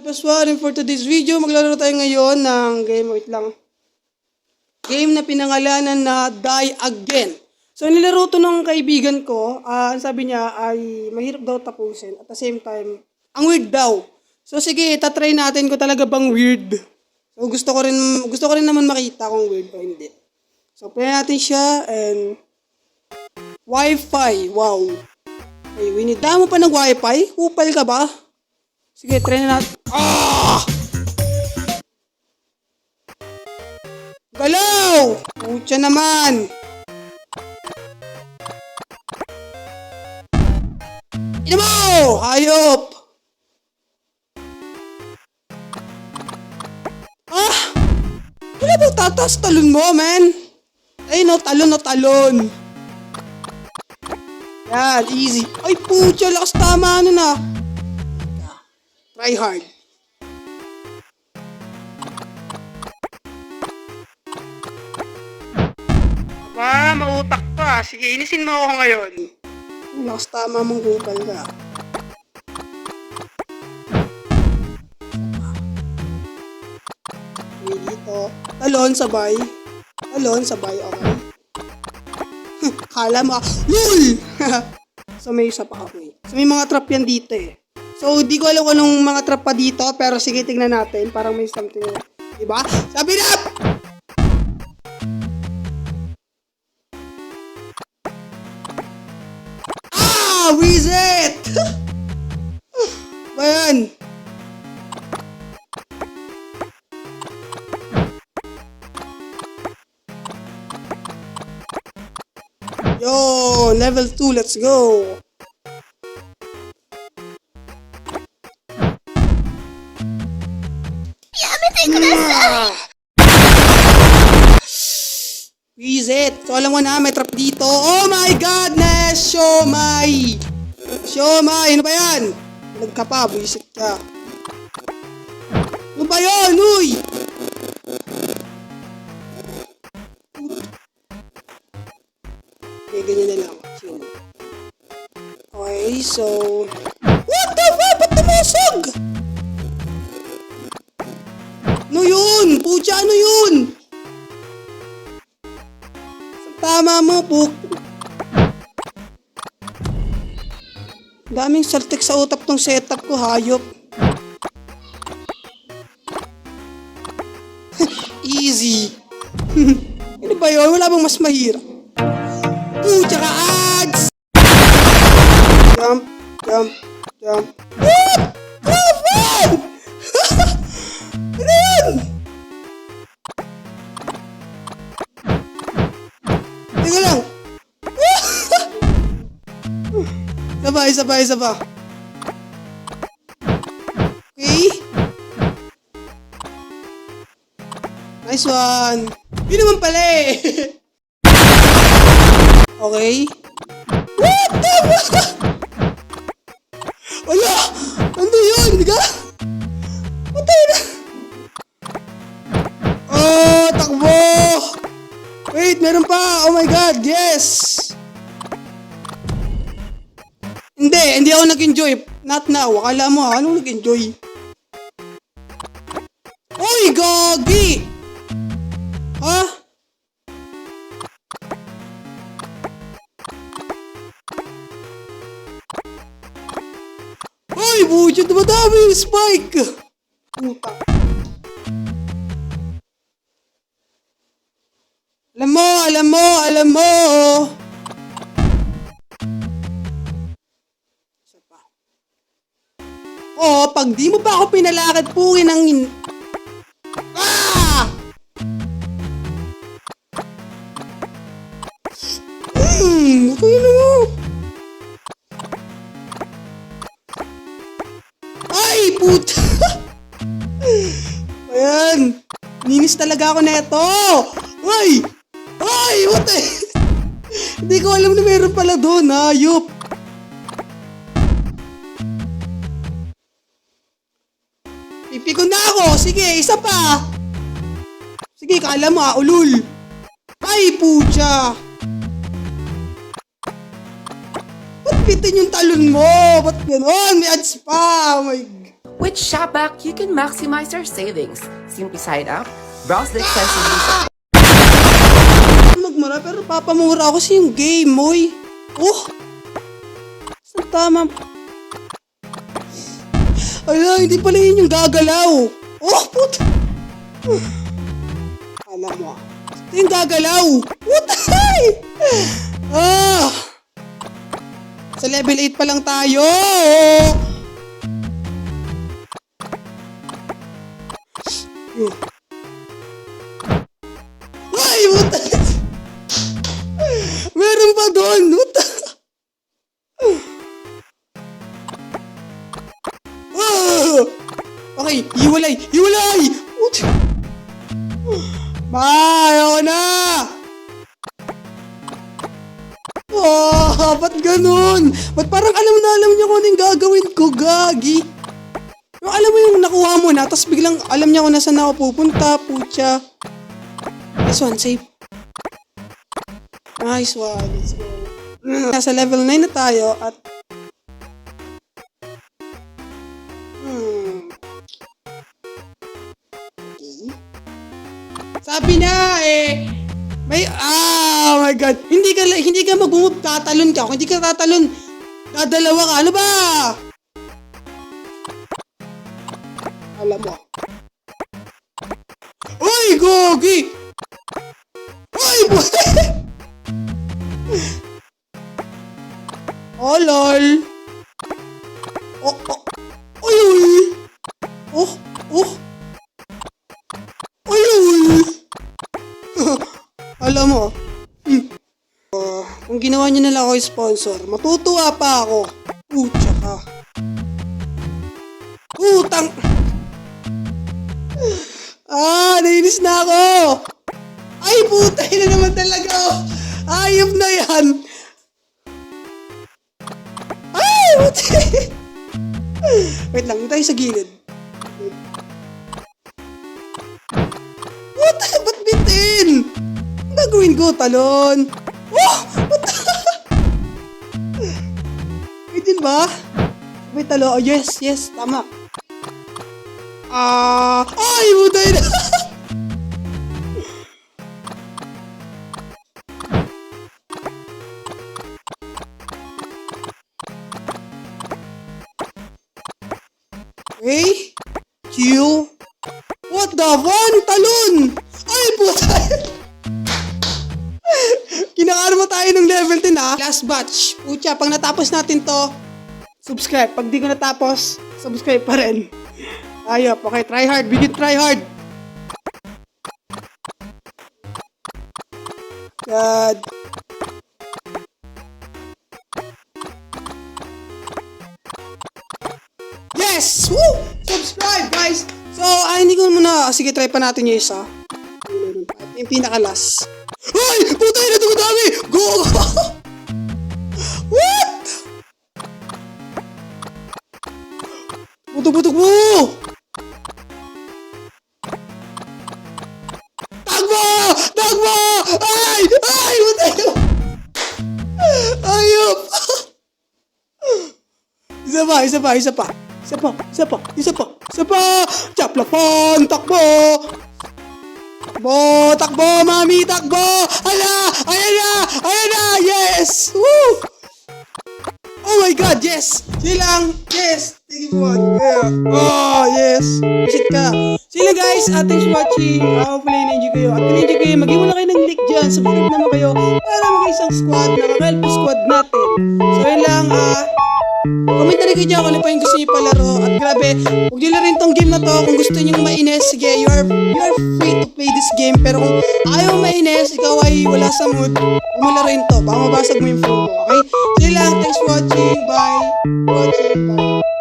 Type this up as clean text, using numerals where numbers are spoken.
Paswan, and for today's video, maglalaro tayo ngayon ng game, wait lang. Game na pinangalanan na Die Again. So, nilaro to ng kaibigan ko. Ang sabi niya ay mahirap daw tapusin. At the same time, ang weird daw. So, sige, tatry natin kung talaga bang weird. So, gusto ko rin naman makita kung weird o hindi. So, play natin siya and Wi-Fi. Wow. Hey, winida mo pa ng Wi-Fi? Kupal ka ba? Sige, try na natin. Ah! Galaw! Pucha naman! Ina mo! Hayop! Ah! Wala bang tataas talon mo, man? Ay, no, talon. Yan, easy. Ay, pucha, lakas tama ano na. Try hard. Mautak pa. Sige, inisin mo ako ngayon. Lakas tama mong kupal ka. Okay, dito. Talon, sabay, okay. Kala mo, LOL! So, may isa pa ako eh. So, may mga trap yan dito eh. So, di ko alam kung anong mga trap pa dito, pero sige, tingnan natin. Parang may something na, diba? Sabi na! Ah! Reset! Bayan! Yo! Level 2, let's go! Reset. So alam mo na, may trap dito. Oh my godness! Siomay! Ano ba yan? Nagka pa, buisit ka. Ano ba yun? Uy! Okay, ganyan na lang. Chill. Okay, so... What the fuck? Ba't tumusog? Ano yun? Pucha, ano yun? Tama mo, Puk. Daming saltik sa utak tong setup ko, hayop. Easy. Ano ba yun? Wala bang mas mahirap? Pucha ka, ads! Jump. What? What? Ano yun? Teka lang. Sabay. Okay. Nice one. Yun naman pala eh. Okay. What the fuck? Wala. Ano yun? Diga? Patay na. Oh, takbo. Wait, meron pa. Oh my God, yes. Hindi ako nag-enjoy. Not now. Akala mo ha, anong nag-enjoy? Uy, gagi! Ha? Uy, bujo, dumadami yung spike! Puta. Alam mo! Oh, pag di mo pa ako pinalakad, pugin ang Ah! Ito yun mo. Ay, puta! Ayan. Ninis talaga ako neto. Ay! What the? Hindi ko alam na meron pala doon, hayop. Pipikon na ako. Sige, isa pa. Sige, kala mo ulul. Ay, pucha. Ba't bitin yung talon mo? Ba't gano'n? May ads pa. Oh my God. With Shopback, you can maximize your savings. Simply sign up, browse the extension list. Magmura, pero papamura ako sa yung game, moy. Oh! Saan tama? Ala, hindi pala yun yung gagalaw. Oh, puta! Alam mo, ito yung gagalaw. Puta! Ah! Sa level 8 pa lang tayo. Ay, puta! Meron pa doon, puta! Ah! Okay, hiwalay! Hiwalay! Puta! Ayaw na! Oh, ba't ganun? Ba't parang alam niya kung ano yung gagawin ko, gagi? Yung alam mo yung nakuha mo na, tapos biglang alam niya kung nasaan ako pupunta, putya. This one, save. Nice one, let's go. Nasa level 9 na tayo at... Okay. Sabi na may, oh my god, hindi ka mag-move, tatalon ka. Kung hindi ka tatalon, dadalawa ka. Ano ba? Alam mo. Uy, gogi! Uy, boy! Oh, lol. Oh, oh. Uy, uy. Oh, oh. Uy, uy. Alam mo, kung ginawa niyo na lang ako sponsor, matutuwa pa ako. Putya ka. Utang. Nainis na ako. Ay, putay na naman talaga. Ayop na yan. Ay, putay. Wait lang, tayo sa gilid. Putay, ba't bitin? Ang gagawin ko, talon. Oh! Wait din ba? Wait, talo. Oh, yes, yes, tama. Ay, putay na. Okay. Q. What the one? Talon! Ay, puta! Kinakarma tayo ng level 10 ha. Last batch. Pucha, pag natapos natin to, subscribe. Pag di ko natapos, subscribe pa rin. Ayop, okay, try hard. Begin try hard. God. Yes! Woo! Subscribe, guys! So, hindi ko muna. Sige, try pa natin yung isa. Yung pinaka-last. Ay! Putay na! Dumadami! Go! What? Butok-butok mo! Tagmo! Tagmo! Ay! Ay! Putay na! Ayop! Isa pa, isa pa, isa pa. Isa pa, isa pa, isa pa, isa pa! Chaplapon! Takbo! Takbo! Takbo! Mami! Takbo! Ala! Ayan na! Ayan na! Yes! Woo! Oh my God! Yes! Silang! Yes! Thank you for watching. Oh, yes! Visit ka! Sila guys! Thanks for watching. Hopefully na-enjoy kayo. At na-enjoy kayo, mag-iwan na kayo ng like dyan. Subscribe naman kayo para mag-isang squad na mag-help squad natin. So yun lang, comment na rin kayo dyan kung ano pa yung gusto nyo palaro. At grabe, huwag nyo na rin tong game na to. Kung gusto nyo mainis, sige, you are free to play this game. Pero kung ayaw mainis, ikaw ay wala sa mood, huwag mo laruin to. Baka mabasag mo yung phone mo, okay? Sige lang, thanks for watching. Bye. Bye.